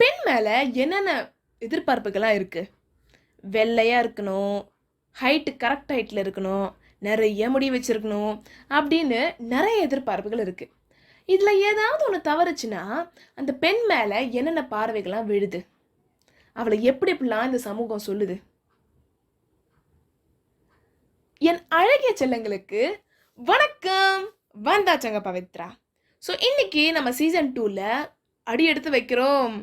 பெண் மேலே என்னென்ன எதிர்பார்ப்புகள்லாம் இருக்குது? வெள்ளையாக இருக்கணும், கரெக்ட் ஹைட்டில் இருக்கணும், நிறைய முடி வச்சுருக்கணும் அப்படின்னு நிறைய எதிர்பார்ப்புகள் இருக்குது. இதில் ஏதாவது ஒன்று தவறுச்சுன்னா அந்த பெண் மேலே என்னென்ன பார்வைகள்லாம் விழுது? அவளை எப்படிலாம் இந்த சமூகம் சொல்லுது? என் அழகிய செல்லங்களுக்கு வணக்கம். வந்தாச்சங்க பவித்ரா. ஸோ இன்னைக்கு நம்ம சீசன் 2ல் அடி எடுத்து வைக்கிறோம்.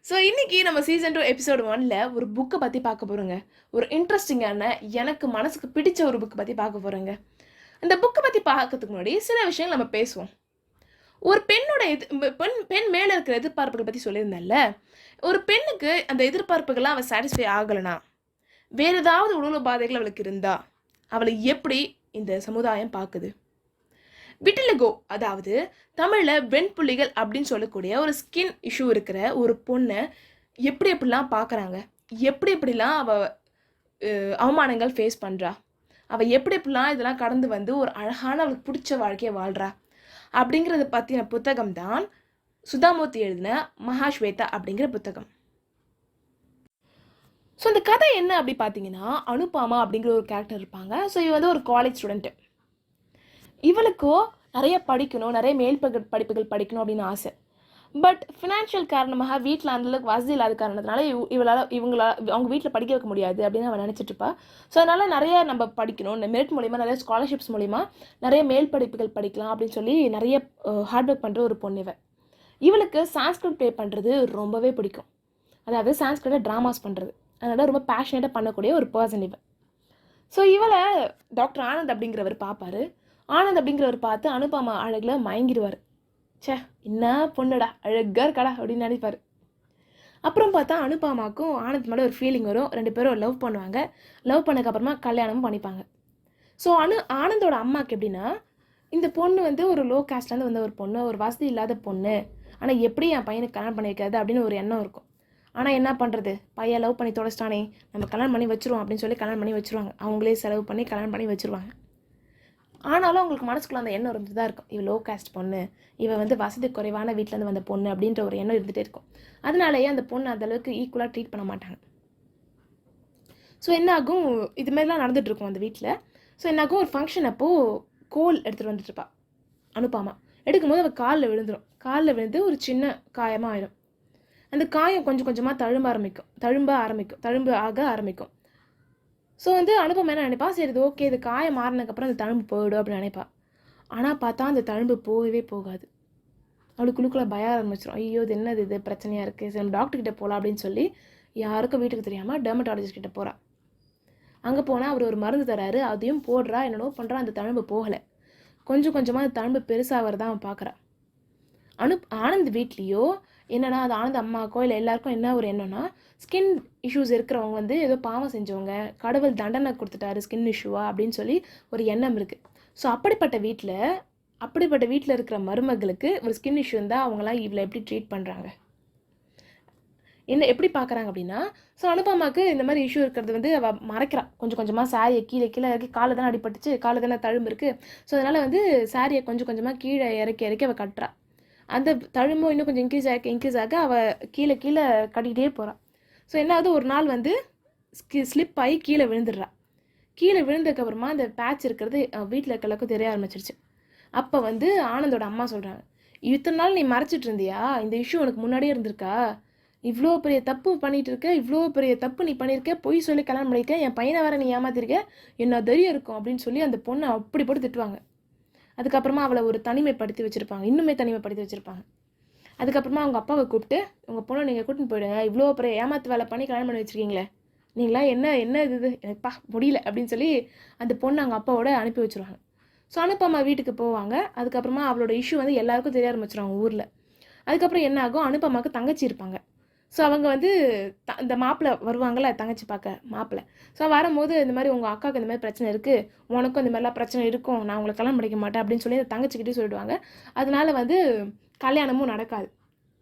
ஸோ இன்றைக்கி நம்ம சீசன் 2 எபிசோட் 1ல் ஒரு புக்கை பற்றி பார்க்க போகிறோங்க. ஒரு இன்ட்ரெஸ்டிங்கான, எனக்கு மனசுக்கு பிடிச்ச ஒரு புக்கை பற்றி பார்க்க போகிறோங்க. அந்த புக்கை பற்றி பார்க்கறதுக்கு முன்னாடி சில விஷயங்கள் நம்ம பேசுவோம். ஒரு பெண்ணோட பெண் மேலே இருக்கிற எதிர்பார்ப்புகள் பற்றி சொல்லியிருந்தேன்ல, ஒரு பெண்ணுக்கு அந்த எதிர்பார்ப்புகள்லாம் அவள் சாட்டிஸ்ஃபை ஆகலைனா, வேறு ஏதாவது உடல் உபாதைகள் அவளுக்கு இருந்தால் அவளை எப்படி இந்த சமுதாயம் பார்க்குது? விட்டிலிகோ, அதாவது தமிழில் வெண்புள்ளிகள் அப்படின்னு சொல்லக்கூடிய ஒரு ஸ்கின் இஷ்யூ இருக்கிற ஒரு பொண்ணை எப்படிலாம் பார்க்குறாங்க, எப்படிலாம் அவள் அவமானங்கள் ஃபேஸ் பண்ணுறா, அவள் எப்படிலாம் இதெல்லாம் கடந்து வந்து ஒரு அழகான அவளுக்கு பிடிச்ச வாழ்க்கையை வாழ்கிறா அப்படிங்கிறத பற்றின புத்தகம் தான் சுதாமூர்த்தி எழுதின மகாஸ்வேதா அப்படிங்கிற புத்தகம். ஸோ அந்த கதை என்ன அப்படி பார்த்தீங்கன்னா, அனுபாமா அப்படிங்கிற ஒரு கேரக்டர் இருப்பாங்க. ஸோ இவ வந்து ஒரு காலேஜ் ஸ்டூடெண்ட்டு. இவளுக்கோ நிறைய படிக்கணும், நிறைய படிப்புகள் படிக்கணும் அப்படின்னு ஆசை. பட் ஃபினான்ஷியல் காரணமாக வீட்டில் அந்தளவுக்கு வசதி இல்லாத காரணத்தினால அவங்க வீட்டில் படிக்க வைக்க முடியாது அப்படின்னு அவள் நினச்சிட்ருப்பா. ஸோ அதனால் நிறைய நம்ம படிக்கணும், மெரிட் மூலிமா, நிறைய ஸ்காலர்ஷிப்ஸ் மூலிமா நிறைய மேல் படிப்புகள் படிக்கலாம் அப்படின்னு சொல்லி நிறைய ஹார்ட் ஒர்க் பண்ணுற ஒரு பொண்ணு இவளுக்கு சான்ஸ்கிரிட் ப்ளே பண்ணுறது ரொம்பவே பிடிக்கும். அதாவது சான்ஸ்கிரிட்டை ட்ராமாஸ் பண்ணுறது, அதனால் ரொம்ப பேஷனேட்டாக பண்ணக்கூடிய ஒரு பர்சன் இவள். ஸோ இவளை டாக்டர் ஆனந்த் அப்படிங்கிறவர் பார்ப்பார். ஆனந்த் அப்படிங்கிறவர் பார்த்து அனுபாமா அழகில் மயங்கிடுவார். சே, என்ன பொண்ணுடா, அழகாக இருக்கடா அப்படின்னு நினைப்பார். அப்புறம் பார்த்தா அனுபாமாவுக்கும் ஆனந்த் மேலே ஒரு ஃபீலிங் வரும். 2 பேரும் லவ் பண்ணுவாங்க. லவ் பண்ணக்கப்புறமா கல்யாணமும் பண்ணிப்பாங்க. ஸோ ஆனந்தோட அம்மாவுக்கு எப்படின்னா, இந்த பொண்ணு வந்து ஒரு லோ காஸ்ட்லேருந்து வந்த ஒரு பொண்ணு, ஒரு வசதி இல்லாத பொண்ணு, ஆனால் எப்படி என் பையனுக்கு கல்யாணம் பண்ணி வைக்காது அப்படின்னு ஒரு எண்ணம் இருக்கும். ஆனால் என்ன பண்ணுறது, பையன் லவ் பண்ணி தொலைச்சிட்டானே, நம்ம கல்யாணம் பண்ணி வச்சுருவோம் அப்படின்னு சொல்லி கல்யாணம் பண்ணி வச்சுருவாங்க. அவங்களே செலவு பண்ணி கல்யாணம் பண்ணி வச்சுருவாங்க. ஆனாலும் அவங்களுக்கு மனசுக்குள்ள அந்த எண்ணம் இருந்துட்டு தான் இருக்கும், இவள் லோ காஸ்ட் பொண்ணு, இவள் வந்து வசதி குறைவான வீட்டிலேருந்து வந்த பொண்ணு அப்படின்ற ஒரு எண்ணம் இருந்துகிட்டே இருக்கும். அதனாலேயே அந்த பொண்ணு அந்தளவுக்கு ஈக்குவலாக ட்ரீட் பண்ண மாட்டாங்க. ஸோ என்னாகும், இதுமாரிலாம் நடந்துகிட்ருக்கும் அந்த வீட்டில். ஸோ என்னாகும், ஒரு ஃபங்க்ஷன் அப்போது கோல் எடுத்துகிட்டு வந்துட்டுருப்பா அனுபாமா. எடுக்கும்போது அவள் காலில் விழுந்து ஒரு சின்ன காயமாக ஆயிடும். அந்த காயம் கொஞ்சம் கொஞ்சமாக தழும்ப ஆரம்பிக்கும். ஸோ வந்து அனுபவம் என்ன நினைப்பா, சரி இது ஓகே, இது காயம் மாறினதுக்கப்புறம் அந்த தழும்பு போயிடும் அப்படின்னு நினைப்பா. ஆனால் பார்த்தா அந்த தழும்பு போகவே போகாது. அவளுக்குள்ளுக்குள்ளே பயம் ஆரம்பிச்சிடும். ஐயோ, இது என்னது, இது பிரச்சனையாக இருக்குது, சரி நம்ம டாக்டர்கிட்ட போகலாம் அப்படின்னு சொல்லி யாருக்கும் வீட்டுக்கு தெரியாமல் டெர்மட்டாலஜிஸ்ட் கிட்ட போகிறா. அங்கே போனால் அவர் ஒரு மருந்து தராரு, அதையும் போடுறா, என்னென்னோ பண்ணுறா, அந்த தழும்பு போகலை. கொஞ்சம் கொஞ்சமாக அந்த தழும்பு பெருசாகிறதான் அவன் பார்க்குறா. ஆனந்த் வீட்லேயோ என்னன்னா, அது ஆனந்த் அம்மாக்கோ இல்லை எல்லாருக்கும் என்ன ஒரு எண்ணம்னா, ஸ்கின் இஷ்யூஸ் இருக்கிறவங்க வந்து ஏதோ பாவம் செஞ்சவங்க, கடவுள் தண்டனை கொடுத்துட்டாரு ஸ்கின் இஷ்யூவா அப்படின்னு சொல்லி ஒரு எண்ணம் இருக்குது. ஸோ அப்படிப்பட்ட வீட்டில் இருக்கிற மருமகளுக்கு ஒரு ஸ்கின் இஷ்யூ இருந்தால் அவங்களாம் இவளை எப்படி ட்ரீட் பண்ணுறாங்க, என்ன எப்படி பார்க்குறாங்க அப்படின்னா, ஸோ அனுபமாவுக்கு இந்த மாதிரி இஷ்யூ இருக்கிறது வந்து அவள் மறைக்கிறான். கொஞ்சம் கொஞ்சமாக சாரியை கீழே இறக்கி, காலை தானே அடிபட்டுச்சு, காலை தானே தழும்பு இருக்குது, ஸோ அதனால் வந்து சாரியை கொஞ்சம் கொஞ்சமாக கீழே இறக்கி அவள் கட்டுறா. அந்த தழும்பும் இன்னும் கொஞ்சம் இன்க்ரீஸ் ஆக அவள் கீழே கட்டிக்கிட்டே போகிறாள். ஸோ என்ன ஆகுது, ஒரு நாள் வந்து ஸ்லிப் ஆகி கீழே விழுந்துடுறா. கீழே விழுந்ததுக்கப்புறமா அந்த பேட்ச் இருக்கிறது வீட்டில் இருக்கிறவங்களுக்கும் தெரிய ஆரம்பிச்சிருச்சு. அப்போ வந்து ஆனந்தோட அம்மா சொல்கிறாங்க, இத்தனை நாள் நீ மறைச்சிட்டு இருந்தியா, இந்த இஷ்யூ உனக்கு முன்னாடியே இருந்திருக்கா, இவ்வளோ பெரிய தப்பு பண்ணிகிட்டு இருக்க, இவ்வளோ பெரிய தப்பு நீ பண்ணியிருக்க, பொய் சொல்லி கல்யாணம் பண்ணியிருக்க, என் பையனை வேறு நீ ஏமாத்திருக்க, என்ன தைரியம் இருக்கும் அப்படின்னு சொல்லி அந்த பொண்ணை அப்படி போட்டு திட்டுவாங்க. அதுக்கப்புறமா அவளை ஒரு தனிமைப்படுத்தி வச்சுருப்பாங்க. அதுக்கப்புறமா அவங்க அப்பாவை கூப்பிட்டு, உங்கள் பொண்ணை நீங்கள் கூட்டின்னு போயிடுங்க, இவ்வளோ பெரிய ஏமாத்து வேலை பண்ணி கல்யாணம் பண்ணி வச்சுருக்கீங்களே, நீங்களா என்ன இது எனக்குப்பா முடியல அப்படின்னு சொல்லி அந்த பொண்ணு அவங்க அப்பாவோட அனுப்பி வச்சுருவாங்க. ஸோ அனுப்பாமா வீட்டுக்கு போவாங்க. அதுக்கப்புறமா அவளோட இஷ்யூ வந்து எல்லாருக்கும் தெரிய ஆரம்பிச்சிருவாங்க ஊரில். அதுக்கப்புறம் என்ன ஆகும், அனுப்பாமாவுக்கு தங்கச்சி இருப்பாங்க. ஸோ அவங்க வந்து இந்த மாப்பிள்ளை வருவாங்கள்ல, தங்கச்சி பார்க்க மாப்பிள்ளை. ஸோ வரும்போது இந்த மாதிரி உங்கள் அக்காவுக்கு இந்த மாதிரி பிரச்சனை இருக்குது, உனக்கும் இந்த மாதிரிலாம் பிரச்சனை இருக்கும், நான் உங்களை கல்யாணம் பண்ணிக்க மாட்டேன் அப்படின்னு சொல்லி அந்த தங்கச்சிக்கிட்டே சொல்லிடுவாங்க. அதனால வந்து கல்யாணமும் நடக்காது.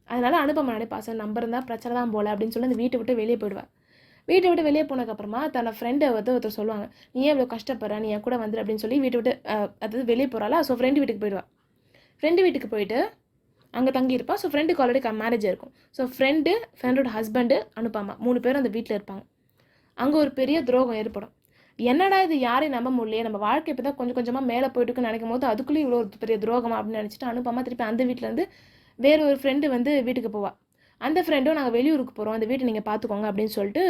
அதனால அனுபவம் நினைப்பா, சார் நம்பர் இருந்தால் பிரச்சனை தான் போல அப்படின்னு சொல்லி அந்த வீட்டை விட்டு வெளியே போயிடுவாள். வீட்டை விட்டு வெளியே போனதுக்கப்புறமா தன்னை ஃப்ரெண்டை வந்து ஒருத்தர் சொல்லுவாங்க, நீ ஏன் இவ்வளோ கஷ்டப்படுற, நீ என் கூட வந்துடு அப்படின்னு சொல்லி வீட்டை விட்டு அதாவது வெளியே போகிறாளா. ஸோ ஃப்ரெண்டு வீட்டுக்கு போயிடுவாள். ஃப்ரெண்டு வீட்டுக்கு போயிட்டு அங்கே தங்கியிருப்பா. ஸோ ஃப்ரெண்டுக்கு ஆல்ரெடி மேரேஜ் இருக்கும். ஸோ ஃப்ரெண்டோட ஹஸ்பண்டு அனுப்பாமா 3 பேரும் அந்த வீட்டில் இருப்பாங்க. அங்கே ஒரு பெரிய துரோகம் ஏற்படும். என்னடா இது யாரையும் நம்ப முடியலையே, நம்ம வாழ்க்கை இப்போ தான் கொஞ்சம் கொஞ்சமாக மேலே போயிட்டுருக்குன்னு நினைக்கும் போது அதுக்குள்ளேயும் இவ்வளோ ஒரு பெரிய துரோகமா அப்படின்னு நினச்சிட்டு அனுப்பாமா திருப்பி அந்த வீட்டிலேருந்து வேறு ஒரு ஃப்ரெண்டு வந்து வீட்டுக்கு போவாள். அந்த ஃப்ரெண்டும் நாங்கள் வெளியூருக்கு போகிறோம், அந்த வீட்டை நீங்கள் பார்த்துக்கோங்க அப்படின்னு சொல்லிட்டு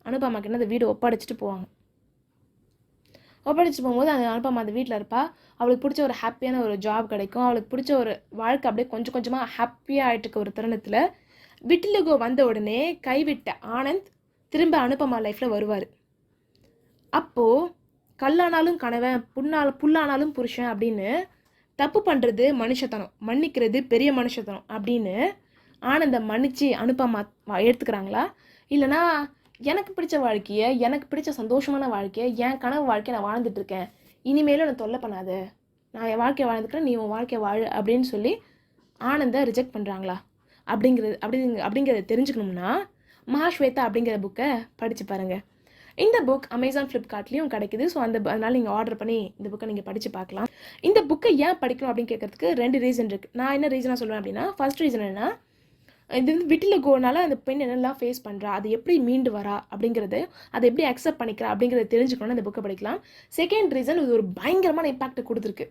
அனுப்பாமாக்கிட்ட அந்த வீடு ஒப்படைச்சிட்டு போவாங்க. ஒப்படைச்சிட்டு போகும்போது அந்த அனுப்பாமா அந்த வீட்டில் இருப்பா. அவளுக்கு பிடிச்ச ஒரு ஹாப்பியான ஒரு ஜாப் கிடைக்கும். அவளுக்கு பிடிச்ச ஒரு வாழ்க்கை அப்படியே கொஞ்சம் கொஞ்சமாக ஹாப்பியாக ஆகிட்டு ஒரு தருணத்தில் விட்டிலுகோ வந்த உடனே கைவிட்ட ஆனந்த் திரும்ப அனுப்பமா லைஃப்பில் வருவார். அப்போது கல்லானாலும் கணவன் புல்லானாலும் புருஷன் அப்படின்னு தப்பு பண்ணுறது மனுஷத்தனம், மன்னிக்கிறது பெரிய மனுஷத்தனம் அப்படின்னு ஆனந்தை மன்னிச்சு அனுப்பமா எடுத்துக்கிறாங்களா, இல்லைனா எனக்கு பிடிச்ச வாழ்க்கையை, எனக்கு பிடிச்ச சந்தோஷமான வாழ்க்கையை, என் கனவு வாழ்க்கையை நான் வாழ்ந்துட்டுருக்கேன், இனிமேலும் என்னை தொல்லை பண்ணாத, நான் என் வாழ்க்கையை வாழ்ந்துக்கிறேன், நீ உன் வாழ்க்கையை வாழு அப்படின்னு சொல்லி ஆனந்தை ரிஜெக்ட் பண்ணுறாங்களா அப்படிங்கிறத தெரிஞ்சுக்கணும்னா மகாஸ்வேதா அப்படிங்கிற புக்கை படித்து பாருங்கள். இந்த புக் அமேசான் ஃப்ளிப்கார்ட்லேயும் கிடைக்குது. ஸோ அதனால் நீங்கள் ஆர்டர் பண்ணி இந்த புக்கை நீங்கள் படித்து பார்க்கலாம். இந்த புக்கை ஏன் படிக்கணும் அப்படின்னு கேட்குறதுக்கு 2 ரீசன் இருக்குது. நான் என்ன ரீசனாக சொல்லுவேன் அப்படின்னா, ஃபர்ஸ்ட் ரீசன் என்னென்னா, இது வந்து விட்டிலுகோனால அந்த பெண் என்னெல்லாம் ஃபேஸ் பண்ணுறா, அது எப்படி மீண்டு வரா அப்படிங்கிறது, அதை எப்படி அக்செப்ட் பண்ணிக்கிறா அப்படிங்கிறத தெரிஞ்சுக்கணும்னு இந்த புக்கை படிக்கலாம். செகண்ட் ரீசன், இது ஒரு பயங்கரமான இம்பாக்டை கொடுத்துருக்கு.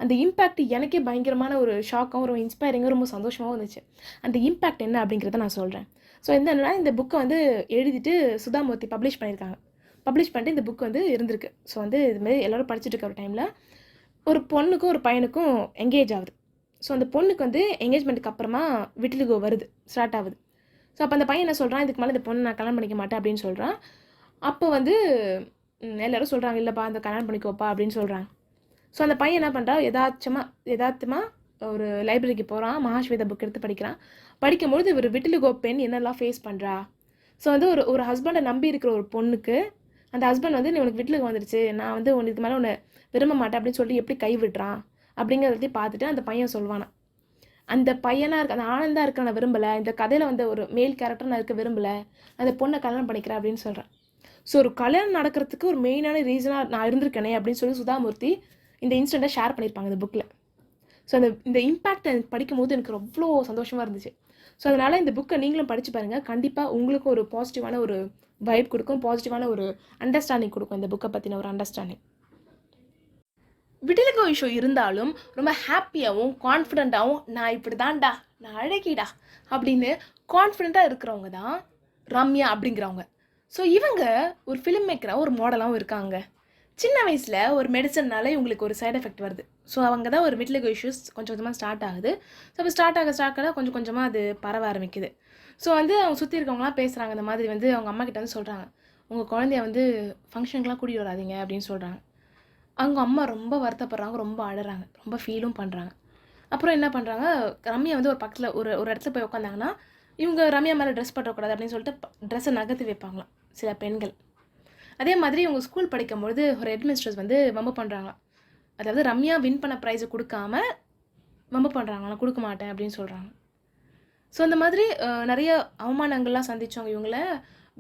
அந்த இம்பேக்ட் எனக்கே பயங்கரமான ஒரு ஷாக்காகவும் ரொம்ப இன்ஸ்பைரிங்காகவும் ரொம்ப சந்தோஷமாகவும் இருந்துச்சு. அந்த இம்பேக்ட் என்ன அப்படிங்கிறத நான் சொல்கிறேன். ஸோ என்னென்னா, இந்த புக்கை வந்து எழுதிட்டு சுதாமூர்த்தி பப்ளிஷ் பண்ணியிருக்காங்க. பப்ளிஷ் பண்ணிட்டு இந்த புக் வந்து இருந்திருக்கு. ஸோ வந்து இதுமாரி எல்லோரும் படிச்சுட்டு இருக்க ஒரு டைமில் ஒரு பொண்ணுக்கும் ஒரு பையனுக்கும் எங்கேஜ் ஆகுது. ஸோ அந்த பொண்ணுக்கு வந்து எங்கேஜ்மெண்ட்டுக்கு அப்புறமா விட்டிலுகோ ஸ்டார்ட் ஆகுது. ஸோ அப்போ அந்த பையன் என்ன சொல்கிறான், இதுக்கு மேலே இந்த பொண்ணு நான் கல்யாணம் பண்ணிக்க மாட்டேன் அப்படின்னு சொல்கிறான். அப்போ வந்து எல்லோரும் சொல்கிறாங்க, இல்லைப்பா அந்த கல்யாணம் பண்ணிக்கோப்பா அப்படின்னு சொல்கிறாங்க. ஸோ அந்த பையன் என்ன பண்ணுறான், யதார்த்தமாக ஒரு லைப்ரரிக்கு போகிறான், மகாஸ்வேதா புக் எடுத்து படிக்கிறான். படிக்கும்பொழுது இவர் விட்டிலுகோ பெண் என்னெல்லாம் ஃபேஸ் பண்ணுறா. ஸோ வந்து ஒரு ஹஸ்பண்டை நம்பி இருக்கிற ஒரு பொண்ணுக்கு அந்த ஹஸ்பண்ட் வந்து நீ உனக்கு விட்டிலுக்கு வந்துடுச்சு, நான் வந்து உனக்கு மேலே உன்னை விரும்ப மாட்டேன் அப்படின்னு சொல்லிட்டு எப்படி கைவிடுறான் அப்படிங்கிறதையும் பார்த்துட்டு அந்த பையன் சொல்வானா, அந்த பையனாக இருக்க அந்த ஆனந்தாக இருக்க நான் விரும்பலை, இந்த கதையில் வந்து ஒரு மேல் கேரக்டர் நான் இருக்க விரும்பலை, அந்த பொண்ணை கல்யாணம் பண்ணிக்கிறேன் அப்படின்னு சொல்கிறேன். ஸோ ஒரு கல்யாணம் நடக்கிறதுக்கு ஒரு மெயினான ரீசனாக நான் இருந்திருக்கேனே அப்படின்னு சொல்லி சுதாமூர்த்தி இந்த இன்சிடெண்ட்டை ஷேர் பண்ணியிருப்பாங்க இந்த புக்கில். ஸோ இந்த இம்பேக்ட் எனக்கு படிக்கும்போது எனக்கு அவ்வளோ சந்தோஷமாக இருந்துச்சு. ஸோ அதனால் இந்த புக்கை நீங்களும் படித்து பாருங்கள். கண்டிப்பாக உங்களுக்கு ஒரு பாசிட்டிவான ஒரு வைப் கொடுக்கும், பாசிட்டிவான ஒரு அண்டர்ஸ்டாண்டிங் கொடுக்கும் இந்த புக்கை பற்றின ஒரு அண்டர்ஸ்டாண்டிங். விட்டிலுகோ இஷ்யூ இருந்தாலும் ரொம்ப ஹாப்பியாகவும் கான்ஃபிடெண்ட்டாகவும் நான் இப்படி தான்டா, நான் அழகிடா அப்படின்னு கான்ஃபிடெண்ட்டாக இருக்கிறவங்க தான் ரம்யா அப்படிங்கிறவங்க. ஸோ இவங்க ஒரு ஃபிலிம் மேக்கராகவும் ஒரு மாடலாகவும் இருக்காங்க. சின்ன வயசில் ஒரு மெடிசன்னால இவங்களுக்கு ஒரு சைட் எஃபெக்ட் வருது. ஸோ அவங்க தான் ஒரு விட்டிலுகோ இஷ்யூஸ் கொஞ்சம் கொஞ்சமாக ஸ்டார்ட் ஆகுது. ஸோ அப்போ ஸ்டார்ட் ஆக கொஞ்சம் கொஞ்சமாக அது பரவ ஆரம்பிக்குது. ஸோ வந்து அவங்க சுற்றி இருக்கவங்களாம் பேசுகிறாங்க, இந்த மாதிரி வந்து அவங்க அம்மா கிட்ட வந்து சொல்கிறாங்க, உங்கள் குழந்தைய வந்து ஃபங்க்ஷனுக்குலாம் கூட்டிகிட்டு வராதிங்க அப்படின்னு சொல்கிறாங்க. அவங்க அம்மா ரொம்ப வருத்தப்படுறாங்க, ரொம்ப அழறாங்க, ரொம்ப ஃபீலும் பண்ணுறாங்க. அப்புறம் என்ன பண்ணுறாங்க, ரம்யா வந்து ஒரு பக்கத்தில் ஒரு இடத்துல போய் உட்காந்தாங்கன்னா இவங்க ரம்யா மேலே ட்ரெஸ் பண்ணக்கூடாது அப்படின்னு சொல்லிட்டு ட்ரெஸ்ஸை நகர்த்தி வைப்பாங்களாம் சில பெண்கள். அதே மாதிரி இவங்க ஸ்கூல் படிக்கும்பொழுது ஒரு ஹெட்மிஸ்ட்ரஸ் வந்து வம்பு பண்ணுறாங்களாம். அதாவது ரம்யா வின் பண்ண ப்ரைஸை கொடுக்காம வம்பு பண்ணுறாங்களாம், கொடுக்க மாட்டேன் அப்படின்னு சொல்கிறாங்க. ஸோ அந்த மாதிரி நிறைய அவமானங்கள்லாம் சந்தித்தவங்க இவங்கள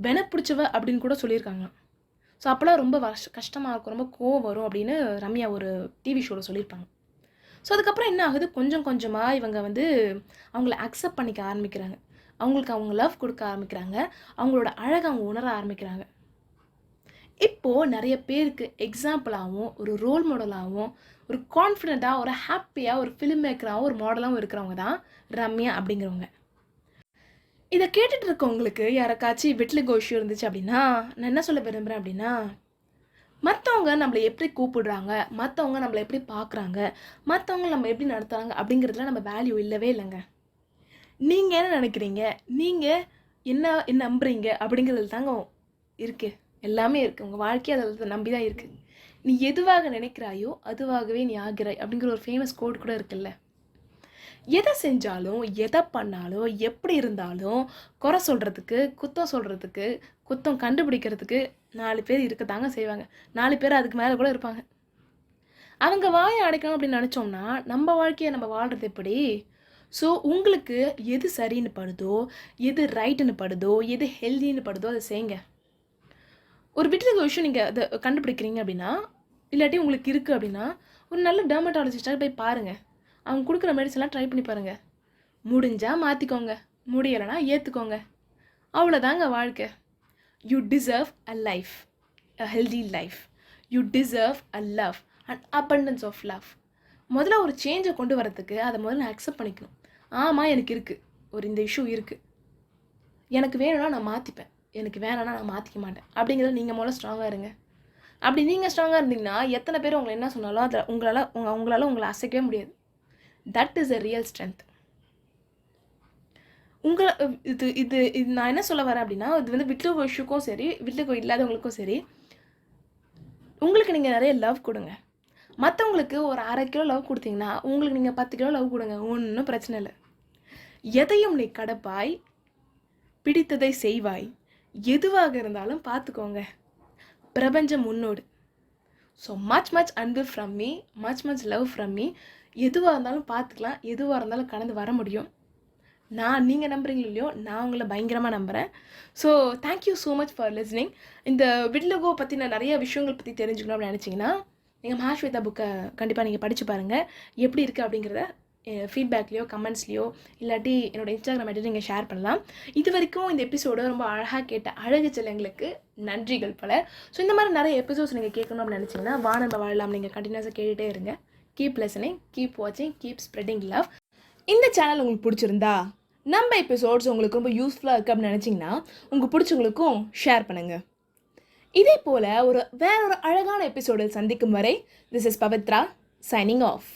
வென பிடிச்சவ அப்படின்னு கூட சொல்லியிருக்காங்க. ஸோ அப்போலாம் ரொம்ப கஷ்டமாக இருக்கும், ரொம்ப கோவம் வரும் அப்படின்னு ரம்யா ஒரு டிவி ஷோவில் சொல்லியிருப்பாங்க. ஸோ அதுக்கப்புறம் என்ன ஆகுது, கொஞ்சம் கொஞ்சமாக இவங்க வந்து அவங்கள அக்செப்ட் பண்ணிக்க ஆரம்பிக்கிறாங்க, அவங்களுக்கு அவங்க லவ் கொடுக்க ஆரம்பிக்கிறாங்க, அவங்களோட அழகை அவங்க உணர ஆரம்பிக்கிறாங்க. இப்போது நிறைய பேருக்கு எக்ஸாம்பிளாகவும் ஒரு ரோல் மாடலாகவும் ஒரு கான்ஃபிடெண்ட்டாக ஒரு ஹாப்பியாக ஒரு ஃபிலிம் மேக்கராகவும் ஒரு மாடலாகவும் இருக்கிறவங்க தான் ரம்யா அப்படிங்கிறவங்க. இதை கேட்டுட்டு இருக்கவங்களுக்கு யாருக்காச்சும் விட்டிலுகோ இஷ்யூ இருந்துச்சு அப்படின்னா நான் என்ன சொல்ல விரும்புகிறேன் அப்படின்னா, மற்றவங்க நம்மளை எப்படி கூப்பிடுறாங்க, மற்றவங்க நம்மளை எப்படி பார்க்குறாங்க, மற்றவங்க நம்ம எப்படி நடத்துகிறாங்க அப்படிங்கிறதுல நம்ம வேல்யூ இல்லவே இல்லைங்க. நீங்கள் என்ன நினைக்கிறீங்க, நீங்கள் என்ன நம்புறீங்க அப்படிங்கிறது தாங்க இருக்குது, எல்லாமே இருக்குது. உங்கள் வாழ்க்கையை அதை நம்பி தான் இருக்குது. நீ எதுவாக நினைக்கிறாயோ அதுவாகவே நீ ஆகிறாய் அப்படிங்கிற ஒரு ஃபேமஸ் கோட் கூட இருக்குல்ல. எதை செஞ்சாலும் எதை பண்ணாலும் எப்படி இருந்தாலும் குறை சொல்கிறதுக்கு, குத்தம் சொல்கிறதுக்கு, குத்தம் கண்டுபிடிக்கிறதுக்கு 4 பேர் இருக்கத்தாங்க செய்வாங்க. 4 பேர் அதுக்கு மேலே கூட இருப்பாங்க. அவங்க வாயை அடைக்கணும் அப்படின்னு நினச்சோம்னா நம்ம வாழ்க்கையை நம்ம வாழ்கிறது எப்படி? ஸோ உங்களுக்கு எது சரின்னு படுதோ, எது ரைட்டுன்னு படுதோ, எது ஹெல்தின்னு படுதோ அதை செய்யுங்க. ஒரு விட்டிலுகோ விஷயம் நீங்கள் அதை கண்டுபிடிக்கிறீங்க அப்படின்னா, இல்லாட்டி உங்களுக்கு இருக்குது அப்படின்னா, ஒரு நல்ல டெர்மட்டாலஜிஸ்டாக போய் பாருங்கள். அவங்க கொடுக்குற மெடிசன்லாம் ட்ரை பண்ணி பாருங்கள். முடிஞ்சால் மாற்றிக்கோங்க, முடியலைன்னா ஏற்றுக்கோங்க. அவ்வளோதாங்க வாழ்க்கை. You deserve a life, a healthy life. You deserve a love and abundance of love. முதல்ல ஒரு சேஞ்சை கொண்டு வரதுக்கு அதை முதல்ல அக்செப்ட் பண்ணிக்கணும். ஆமாம், எனக்கு இருக்குது, ஒரு இந்த இஷ்யூ இருக்குது, எனக்கு வேணும்னா நான் மாற்றிப்பேன், எனக்கு வேணான்னா நான் மாற்றிக்க மாட்டேன் அப்படிங்கிறத நீங்கள் முதல்ல ஸ்ட்ராங்காக இருங்க. அப்படி நீங்கள் ஸ்ட்ராங்காக இருந்தீங்கன்னா எத்தனை பேர் உங்களை என்ன சொன்னாலும் அதை உங்களால் உங்களை அசைக்கவே முடியாது. That is a real strength. உங்களை இது இது இது நான் என்ன சொல்ல வரேன் அப்படின்னா, இது வந்து விட்லகோ இஷ்யூக்கும் சரி, விட்லகோ இல்லாதவங்களுக்கும் சரி, உங்களுக்கு நீங்கள் நிறைய லவ் கொடுங்க. மற்றவங்களுக்கு ஒரு 1/2 கிலோ லவ் கொடுத்தீங்கன்னா உங்களுக்கு நீங்கள் 10 கிலோ லவ் கொடுங்க, ஒன்றும் பிரச்சனை இல்லை. எதையும் நீ கடப்பாய், பிடித்ததை செய்வாய், எதுவாக இருந்தாலும் பார்த்துக்கோங்க. பிரபஞ்சம் உன்னோடு. ஸோ மச் அன்பு from me, much love from me. எதுவாக இருந்தாலும் பார்த்துக்கலாம், எதுவாக இருந்தாலும் கடந்து வர முடியும். நீங்கள் நம்புறீங்களோ இல்லையோ, நான் உங்களை பயங்கரமாக நம்புகிறேன். So thank you so much for listening. இந்த விட்லகோ பற்றின நிறைய விஷயங்கள் பற்றி தெரிஞ்சுக்கணும் அப்படின்னு நினச்சிங்கன்னா நீங்கள் மகாஸ்வேதா புக்கை கண்டிப்பாக நீங்கள் படித்து பாருங்கள். எப்படி இருக்குது அப்படிங்கிறத ஃபீட்பேக்லேயோ கமெண்ட்ஸ்லையோ இல்லாட்டி என்னோடய இன்ஸ்டாகிராம் ஐடி நீங்கள் ஷேர் பண்ணலாம். இது வரைக்கும் இந்த எபிசோடு ரொம்ப அழகாக கேட்ட அழகு செல்லங்களுக்கு நன்றிகள் பல. ஸோ இந்த மாதிரி நிறைய எபிசோட்ஸ் நீங்கள் கேட்கணும் அப்படின்னு நினச்சிங்கன்னா வானம்ப வாழலாம் நீங்கள் கண்டினியூஸாக கேட்டுகிட்டே இருங்க. கீப் லிசனிங், கீப் வாட்சிங், கீப் ஸ்ப்ரெடிங் லவ். இந்த சேனல் உங்களுக்கு பிடிச்சிருந்தா, நம்ம எபிசோட்ஸ் உங்களுக்கு ரொம்ப யூஸ்ஃபுல்லாக இருக்குது அப்படின்னு நினச்சிங்கன்னா உங்கள் பிடிச்சவங்களுக்கும் ஷேர் பண்ணுங்கள். இதே போல் வேற ஒரு அழகான எபிசோடில் சந்திக்கும் வரை, this is Pavithra signing off.